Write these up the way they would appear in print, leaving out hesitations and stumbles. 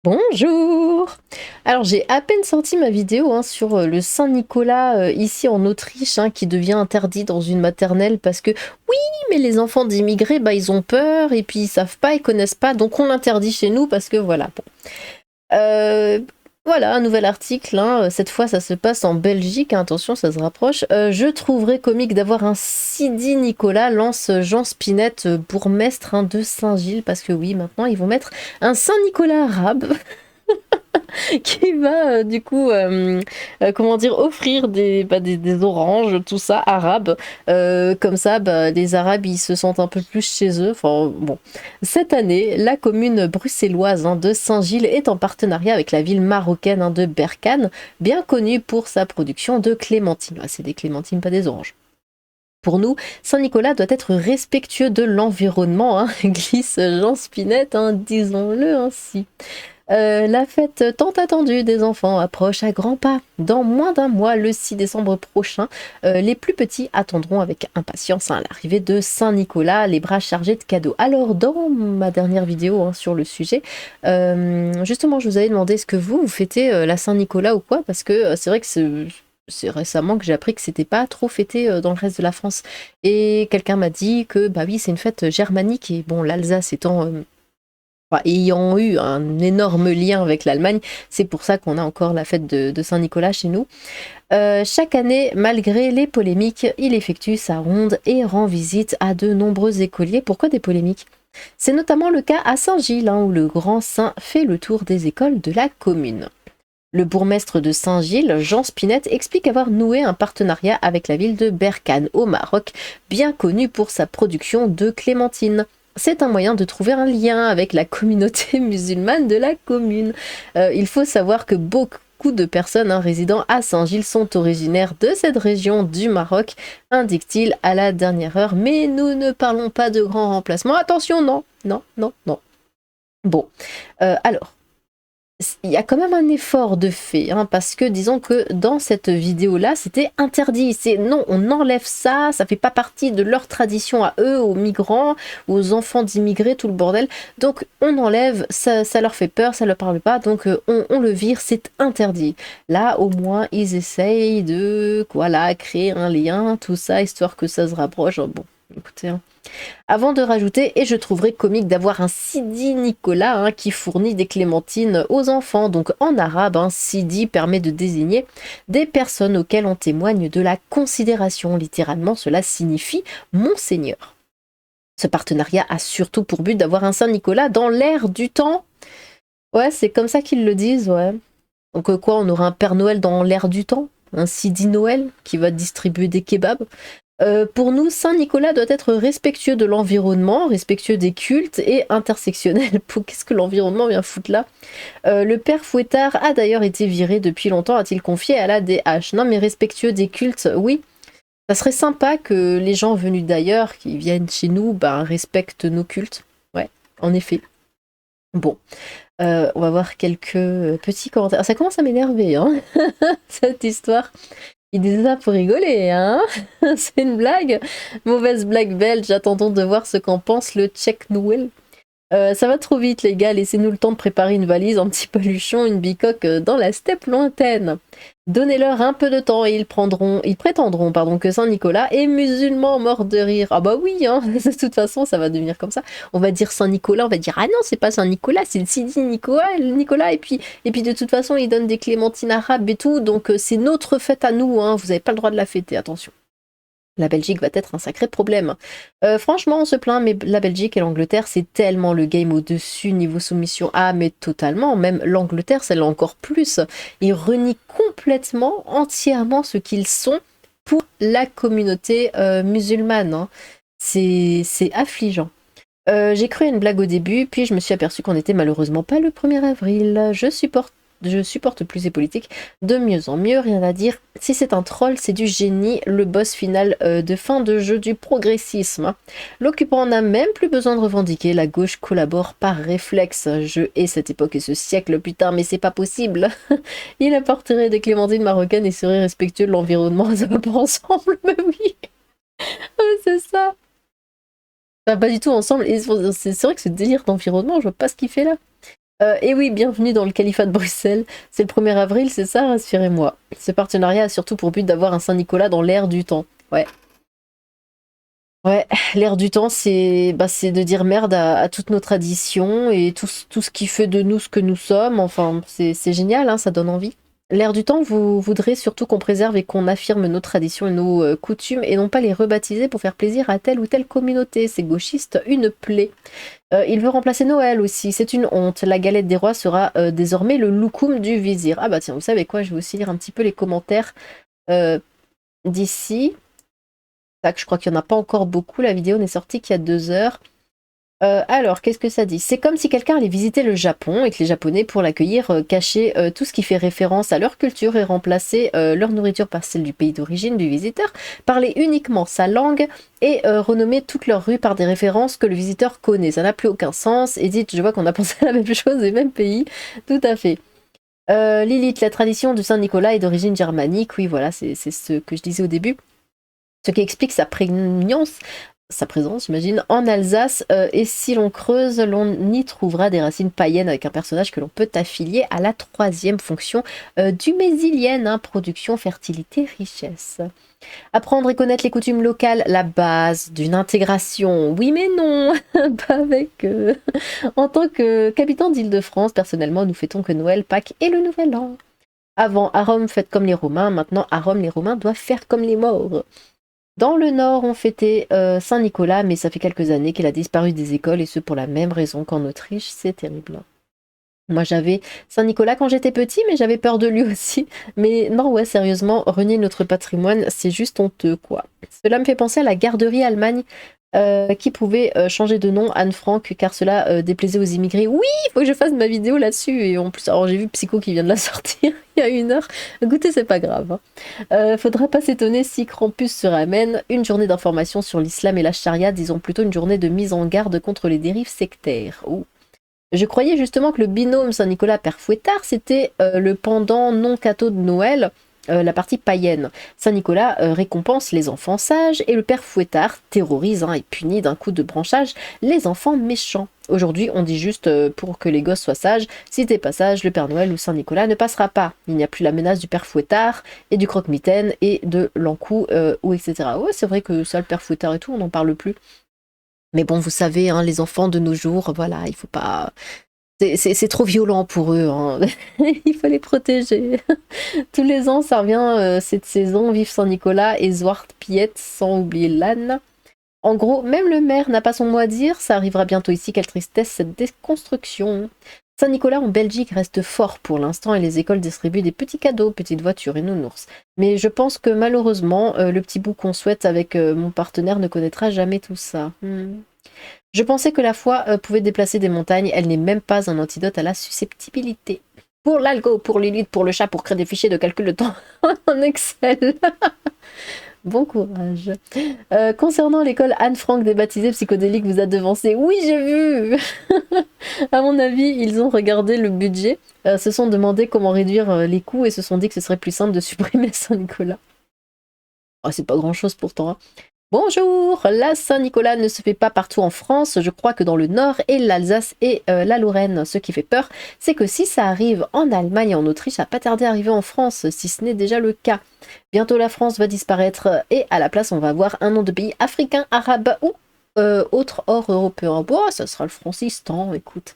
Bonjour! Alors j'ai à peine sorti ma vidéo sur le Saint-Nicolas ici en Autriche qui devient interdit dans une maternelle parce que oui mais les enfants d'immigrés bah ils ont peur et puis ils savent pas, ils connaissent pas donc on l'interdit chez nous parce que voilà. Bon. Euh, voilà un nouvel article, cette fois ça se passe en Belgique, attention ça se rapproche. Je trouverais comique d'avoir un Sidi Nicolas, lance Jean Spinette, bourgmestre de Saint-Gilles parce que oui maintenant ils vont mettre un Saint-Nicolas arabe. Qui va du coup comment dire offrir des oranges tout ça arabes comme ça les arabes ils se sentent un peu plus chez eux. Enfin bon, cette année la commune bruxelloise de Saint-Gilles est en partenariat avec la ville marocaine de Berkane, bien connue pour sa production de clémentines. C'est des clémentines, pas des oranges. Pour nous, Saint-Nicolas doit être respectueux de l'environnement, glisse Jean Spinette, disons-le ainsi. La fête tant attendue des enfants approche à grands pas. Dans moins d'un mois, le 6 décembre prochain, les plus petits attendront avec impatience l'arrivée de Saint-Nicolas, les bras chargés de cadeaux. Alors, dans ma dernière vidéo sur le sujet, justement, je vous avais demandé est-ce que vous fêtez la Saint-Nicolas ou quoi? Parce que c'est vrai que c'est récemment que j'ai appris que c'était pas trop fêté dans le reste de la France. Et quelqu'un m'a dit que, bah oui, c'est une fête germanique, et bon, l'Alsace étant ayant eu un énorme lien avec l'Allemagne, c'est pour ça qu'on a encore la fête de Saint-Nicolas chez nous. Chaque année, malgré les polémiques, il effectue sa ronde et rend visite à de nombreux écoliers. Pourquoi des polémiques? C'est notamment le cas à Saint-Gilles, où le grand saint fait le tour des écoles de la commune. Le bourgmestre de Saint-Gilles, Jean Spinette, explique avoir noué un partenariat avec la ville de Berkane au Maroc, bien connue pour sa production de clémentines. C'est un moyen de trouver un lien avec la communauté musulmane de la commune. Il faut savoir que beaucoup de personnes résidant à Saint-Gilles sont originaires de cette région du Maroc, indique-t-il à la dernière heure. Mais nous ne parlons pas de grands remplacements. Attention, non, non, non, non. Bon, alors, il y a quand même un effort de fait, parce que disons que dans cette vidéo-là, c'était interdit. C'est non, on enlève ça, ça fait pas partie de leur tradition à eux, aux migrants, aux enfants d'immigrés, tout le bordel. Donc on enlève, ça leur fait peur, ça leur parle pas, donc on le vire, c'est interdit. Là, au moins, ils essayent de voilà, créer un lien, tout ça, histoire que ça se rapproche. Bon, écoutez, avant de rajouter, et je trouverais comique d'avoir un Sidi Nicolas qui fournit des clémentines aux enfants. Donc en arabe, Sidi permet de désigner des personnes auxquelles on témoigne de la considération. Littéralement, cela signifie Monseigneur. Ce partenariat a surtout pour but d'avoir un Saint-Nicolas dans l'air du temps. Ouais, c'est comme ça qu'ils le disent, ouais. Donc quoi, on aura un Père Noël dans l'air du temps? Un Sidi Noël qui va distribuer des kebabs? Pour nous, Saint-Nicolas doit être respectueux de l'environnement, respectueux des cultes et intersectionnel. Qu'est-ce que l'environnement vient foutre là? Le père Fouettard a d'ailleurs été viré depuis longtemps, a-t-il confié à la DH. Non mais respectueux des cultes, oui. Ça serait sympa que les gens venus d'ailleurs, qui viennent chez nous, respectent nos cultes. Ouais, en effet. Bon, on va voir quelques petits commentaires. Ça commence à m'énerver, cette histoire. Il disait ça pour rigoler, C'est une blague. Mauvaise blague belge, attendons de voir ce qu'en pense le Tchèque Noël. Ça va trop vite les gars, laissez-nous le temps de préparer une valise, un petit paluchon, une bicoque dans la steppe lointaine. Donnez-leur un peu de temps et ils prétendront que Saint-Nicolas est musulman mort de rire. Ah bah oui, de toute façon ça va devenir comme ça. On va dire Saint-Nicolas, on va dire ah non c'est pas Saint-Nicolas, c'est le Sidi Nicolas et puis de toute façon ils donnent des clémentines arabes et tout, donc c'est notre fête à nous, vous n'avez pas le droit de la fêter, attention. La Belgique va être un sacré problème. Franchement, on se plaint, mais la Belgique et l'Angleterre, c'est tellement le game au-dessus niveau soumission. Ah, mais totalement. Même l'Angleterre, celle-là encore plus. Ils renient complètement, entièrement ce qu'ils sont pour la communauté musulmane. C'est affligeant. J'ai cru à une blague au début, puis je me suis aperçue qu'on n'était malheureusement pas le 1er avril. Je supporte plus ces politiques, de mieux en mieux, rien à dire. Si c'est un troll, c'est du génie, le boss final de fin de jeu du progressisme. L'occupant n'a même plus besoin de revendiquer, la gauche collabore par réflexe. Je hais cette époque et ce siècle, putain, mais c'est pas possible. Il apporterait des clémentines marocaines et serait respectueux de l'environnement, ça va pas ensemble, mais oui. C'est ça. Ça va pas du tout ensemble, et c'est vrai que ce délire d'environnement, je vois pas ce qu'il fait là. Et oui, bienvenue dans le califat de Bruxelles. C'est le 1er avril, c'est ça, rassurez-moi. Ce partenariat a surtout pour but d'avoir un Saint-Nicolas dans l'air du temps. Ouais. Ouais, l'air du temps, c'est de dire merde à toutes nos traditions et tout ce qui fait de nous ce que nous sommes. Enfin, c'est génial, hein, ça donne envie. L'air du temps, vous voudrez surtout qu'on préserve et qu'on affirme nos traditions et nos coutumes et non pas les rebaptiser pour faire plaisir à telle ou telle communauté. C'est gauchiste, une plaie. Il veut remplacer Noël aussi, c'est une honte. La galette des rois sera désormais le loukoum du vizir. Ah bah tiens, vous savez quoi, je vais aussi lire un petit peu les commentaires euh, d'ici. Tac, je crois qu'il n'y en a pas encore beaucoup, la vidéo n'est sortie qu'il y a 2 heures. Alors, qu'est-ce que ça dit? C'est comme si quelqu'un allait visiter le Japon et que les Japonais, pour l'accueillir, cachaient tout ce qui fait référence à leur culture et remplaçaient leur nourriture par celle du pays d'origine du visiteur, parlaient uniquement sa langue et renommaient toutes leurs rues par des références que le visiteur connaît. Ça n'a plus aucun sens. Edith, je vois qu'on a pensé à la même chose et même pays. Tout à fait. Lilith, la tradition du Saint-Nicolas est d'origine germanique. Oui, voilà, c'est ce que je disais au début. Ce qui explique sa prégnance, sa présence, j'imagine, en Alsace. Et si l'on creuse, l'on y trouvera des racines païennes avec un personnage que l'on peut affilier à la 3e fonction du mésilienne, hein, production, fertilité, richesse. Apprendre et connaître les coutumes locales, la base d'une intégration. Oui mais non, pas avec eux. En tant que capitaine d'Île-de-France, personnellement, nous fêtons que Noël, Pâques et le Nouvel An. Avant, à Rome, faites comme les Romains. Maintenant, à Rome, les Romains doivent faire comme les morts. Dans le Nord, on fêtait Saint-Nicolas, mais ça fait quelques années qu'il a disparu des écoles, et ce pour la même raison qu'en Autriche, c'est terrible. Moi j'avais Saint-Nicolas quand j'étais petit, mais j'avais peur de lui aussi. Mais non, ouais, sérieusement, renier notre patrimoine, c'est juste honteux, quoi. Cela me fait penser à la garderie Allemagne, qui pouvait changer de nom, Anne Frank, car cela déplaisait aux immigrés. Oui, il faut que je fasse ma vidéo là-dessus. Et en plus, alors j'ai vu Psycho qui vient de la sortir il y a 1 heure. Écoutez, c'est pas grave. Faudra pas s'étonner si Krampus se ramène. Une journée d'information sur l'islam et la charia, disons plutôt une journée de mise en garde contre les dérives sectaires. Oh. Je croyais justement que le binôme Saint-Nicolas Père Fouettard, c'était le pendant non catho de Noël, la partie païenne. Saint-Nicolas récompense les enfants sages et le Père Fouettard terrorise et punit d'un coup de branchage les enfants méchants. Aujourd'hui, on dit juste pour que les gosses soient sages, si t'es pas sage, le Père Noël ou Saint-Nicolas ne passera pas. Il n'y a plus la menace du Père Fouettard et du croque-mitaine et de l'encou ou etc. Ouais, c'est vrai que ça, le Père Fouettard et tout, on n'en parle plus. Mais bon, vous savez, hein, les enfants de nos jours, voilà, il faut pas... C'est trop violent pour eux, hein. Il faut les protéger. Tous les ans, ça revient cette saison, vive Saint-Nicolas et Zwart Piet, sans oublier l'âne. En gros, même le maire n'a pas son mot à dire, ça arrivera bientôt ici, quelle tristesse cette déconstruction. Saint-Nicolas en Belgique reste fort pour l'instant et les écoles distribuent des petits cadeaux, petites voitures et nounours. Mais je pense que malheureusement, le petit bout qu'on souhaite avec mon partenaire ne connaîtra jamais tout ça. Je pensais que la foi pouvait déplacer des montagnes, elle n'est même pas un antidote à la susceptibilité. Pour l'algo, pour l'élite, pour le chat, pour créer des fichiers de calcul de temps en Excel. Bon courage. Concernant l'école Anne Frank débaptisée psychodélique vous a devancé. Oui, j'ai vu. À mon avis, ils ont regardé le budget, se sont demandé comment réduire les coûts et se sont dit que ce serait plus simple de supprimer Saint-Nicolas. Oh, c'est pas grand-chose pourtant, hein. Bonjour, la Saint-Nicolas ne se fait pas partout en France, je crois que dans le Nord et l'Alsace et la Lorraine. Ce qui fait peur, c'est que si ça arrive en Allemagne et en Autriche, ça va pas tarder à arriver en France, si ce n'est déjà le cas. Bientôt la France va disparaître et à la place on va avoir un nom de pays africain, arabe ou autre hors européen. Bon, ça sera le Francistan, écoute.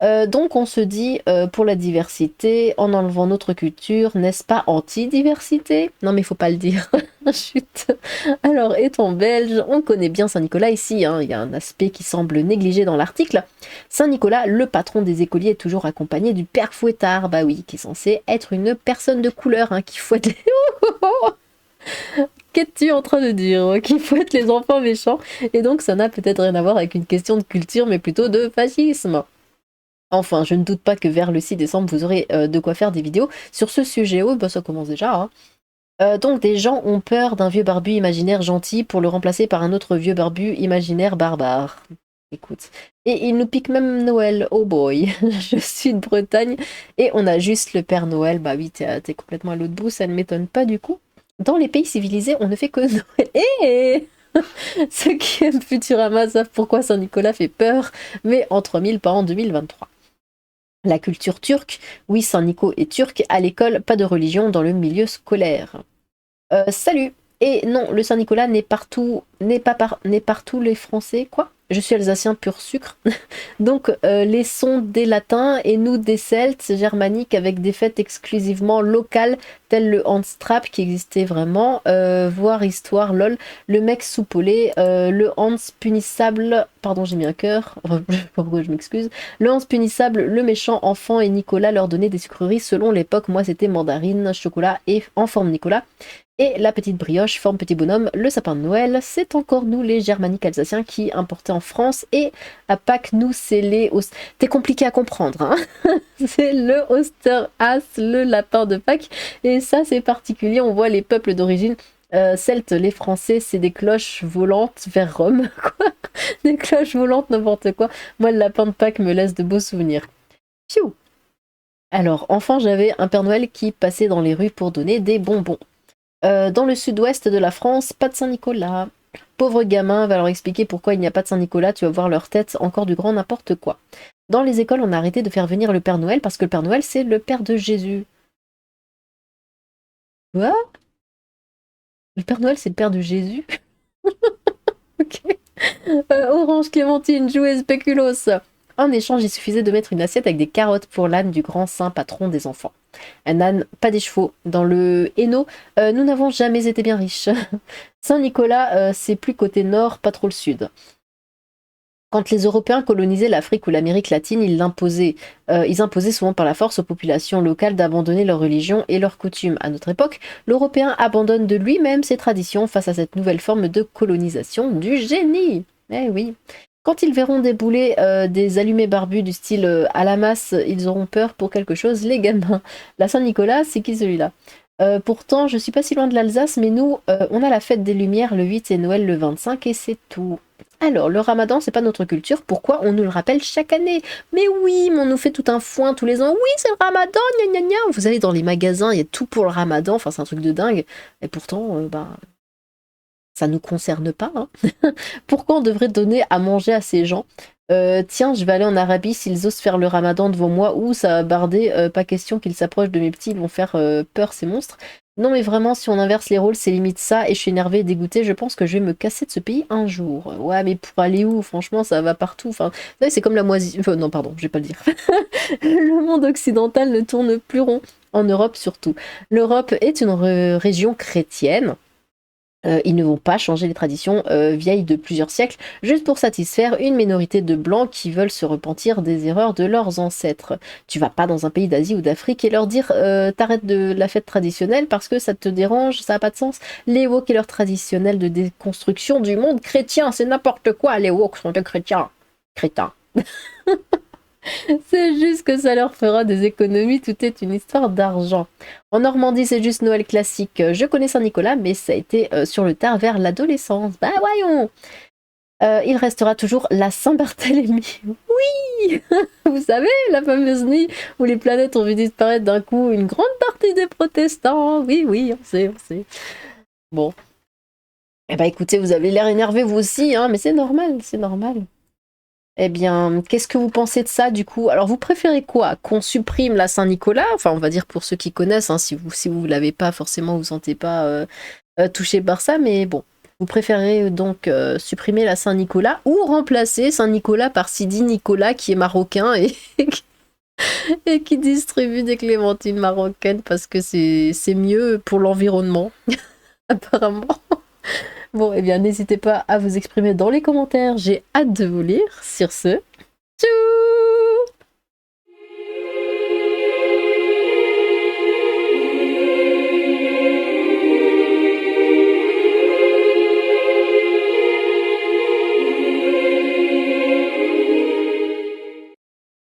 Donc on se dit, pour la diversité, en enlevant notre culture, n'est-ce pas anti-diversité? Non mais faut pas le dire. Chut. Alors, étant belge, on connaît bien Saint-Nicolas ici, hein. Il y a un aspect qui semble négligé dans l'article. Saint-Nicolas, le patron des écoliers, est toujours accompagné du Père Fouettard, bah oui, qui est censé être une personne de couleur, hein, qui fouette les... Qu'es-tu en train de dire? Qui fouette les enfants méchants? Et donc ça n'a peut-être rien à voir avec une question de culture, mais plutôt de fascisme. Enfin, je ne doute pas que vers le 6 décembre, vous aurez de quoi faire des vidéos sur ce sujet. Oh, bah ça commence déjà, hein. Donc des gens ont peur d'un vieux barbu imaginaire gentil pour le remplacer par un autre vieux barbu imaginaire barbare. Écoute. Et il nous pique même Noël. Oh boy. Je suis de Bretagne et on a juste le Père Noël. Bah oui, t'es complètement à l'autre bout, ça ne m'étonne pas du coup. Dans les pays civilisés, on ne fait que Noël. Et ceux qui aiment Futurama savent pourquoi Saint-Nicolas fait peur, mais en 3000, pas en 2023. La culture turque, oui, Saint-Nico est turc, à l'école, pas de religion dans le milieu scolaire. Salut. Et non, le Saint-Nicolas n'est partout les Français. Quoi? Je suis alsacien pur sucre. Donc, les sons des latins et nous des celtes germaniques avec des fêtes exclusivement locales, telles le Handstrap qui existait vraiment, voire histoire, lol, le mec soupolé, le Hans punissable, pardon, j'ai mis un cœur, enfin, je sais pas pourquoi je m'excuse, le Hans punissable, le méchant enfant et Nicolas leur donnaient des sucreries selon l'époque. Moi, c'était mandarine, chocolat et en forme Nicolas. Et la petite brioche, forme petit bonhomme, le sapin de Noël, c'est encore nous les germaniques alsaciens qui importaient en France. Et à Pâques, nous, c'est les... T'es compliqué à comprendre, hein. C'est le Osterhas, le lapin de Pâques. Et ça, c'est particulier, on voit les peuples d'origine celtes, les Français, c'est des cloches volantes vers Rome, quoi. Des cloches volantes, n'importe quoi. Moi, le lapin de Pâques me laisse de beaux souvenirs. Pfiou. Alors, enfant, j'avais un Père Noël qui passait dans les rues pour donner des bonbons. Dans le sud-ouest de la France, pas de Saint-Nicolas. Pauvre gamin, va leur expliquer pourquoi il n'y a pas de Saint-Nicolas, tu vas voir leur tête, encore du grand n'importe quoi. Dans les écoles, on a arrêté de faire venir le Père Noël parce que le Père Noël, c'est le Père de Jésus. Quoi? Le Père Noël, c'est le Père de Jésus? Ok. Orange, clémentine, jouet, spéculoos. En échange, il suffisait de mettre une assiette avec des carottes pour l'âne du grand saint patron des enfants. Un âne, pas des chevaux. Dans le Hainaut, nous n'avons jamais été bien riches. Saint-Nicolas, c'est plus côté nord, pas trop le sud. Quand les Européens colonisaient l'Afrique ou l'Amérique latine, ils imposaient souvent par la force aux populations locales d'abandonner leur religion et leurs coutumes. À notre époque, l'Européen abandonne de lui-même ses traditions face à cette nouvelle forme de colonisation du génie. Eh oui. Quand ils verront débouler des allumés barbus du style à la masse, ils auront peur pour quelque chose, les gamins. La Saint-Nicolas, c'est qui celui-là? Pourtant, je suis pas si loin de l'Alsace, mais nous, on a la fête des Lumières le 8 et Noël le 25 et c'est tout. Alors, le ramadan, c'est pas notre culture, pourquoi on nous le rappelle chaque année? Mais oui, mais on nous fait tout un foin tous les ans. Oui, c'est le ramadan, gna gna gna. Vous allez dans les magasins, il y a tout pour le ramadan, enfin c'est un truc de dingue. Et pourtant, ça nous concerne pas, hein. Pourquoi on devrait donner à manger à ces gens? Tiens, je vais aller en Arabie, s'ils osent faire le ramadan devant moi, ou ça va barder, pas question qu'ils s'approchent de mes petits, ils vont faire peur ces monstres. Non mais vraiment, si on inverse les rôles, c'est limite ça, et je suis énervée et dégoûtée, je pense que je vais me casser de ce pays un jour. Ouais, mais pour aller où? Franchement, ça va partout. Enfin, vous savez, c'est comme la moisie... non, pardon, je vais pas le dire. Le monde occidental ne tourne plus rond, en Europe surtout. L'Europe est une région chrétienne. Ils ne vont pas changer les traditions vieilles de plusieurs siècles juste pour satisfaire une minorité de blancs qui veulent se repentir des erreurs de leurs ancêtres. Tu vas pas dans un pays d'Asie ou d'Afrique et leur dire t'arrêtes de la fête traditionnelle parce que ça te dérange, ça n'a pas de sens. Les woke et leur traditionnel de déconstruction du monde chrétien, c'est n'importe quoi, les woke sont des chrétiens. Crétins. C'est juste que ça leur fera des économies, tout est une histoire d'argent. En Normandie, c'est juste Noël classique. Je connais Saint-Nicolas, mais ça a été sur le tard vers l'adolescence. Bah voyons. Il restera toujours la Saint-Barthélemy. Oui. Vous savez, la fameuse nuit où les planètes ont vu disparaître d'un coup une grande partie des protestants. Oui, oui, on sait, on sait. Bon. Eh ben écoutez, vous avez l'air énervé vous aussi, hein, mais c'est normal, c'est normal. Eh bien, qu'est-ce que vous pensez de ça du coup? Alors, vous préférez quoi? Qu'on supprime la Saint-Nicolas? Enfin, on va dire pour ceux qui connaissent, hein, si vous l'avez pas, forcément, vous ne sentez pas touché par ça, mais bon. Vous préférez donc supprimer la Saint-Nicolas ou remplacer Saint-Nicolas par Sidi Nicolas qui est marocain et qui distribue des clémentines marocaines parce que c'est mieux pour l'environnement, apparemment. Bon, eh bien, n'hésitez pas à vous exprimer dans les commentaires. J'ai hâte de vous lire. Sur ce, tchou!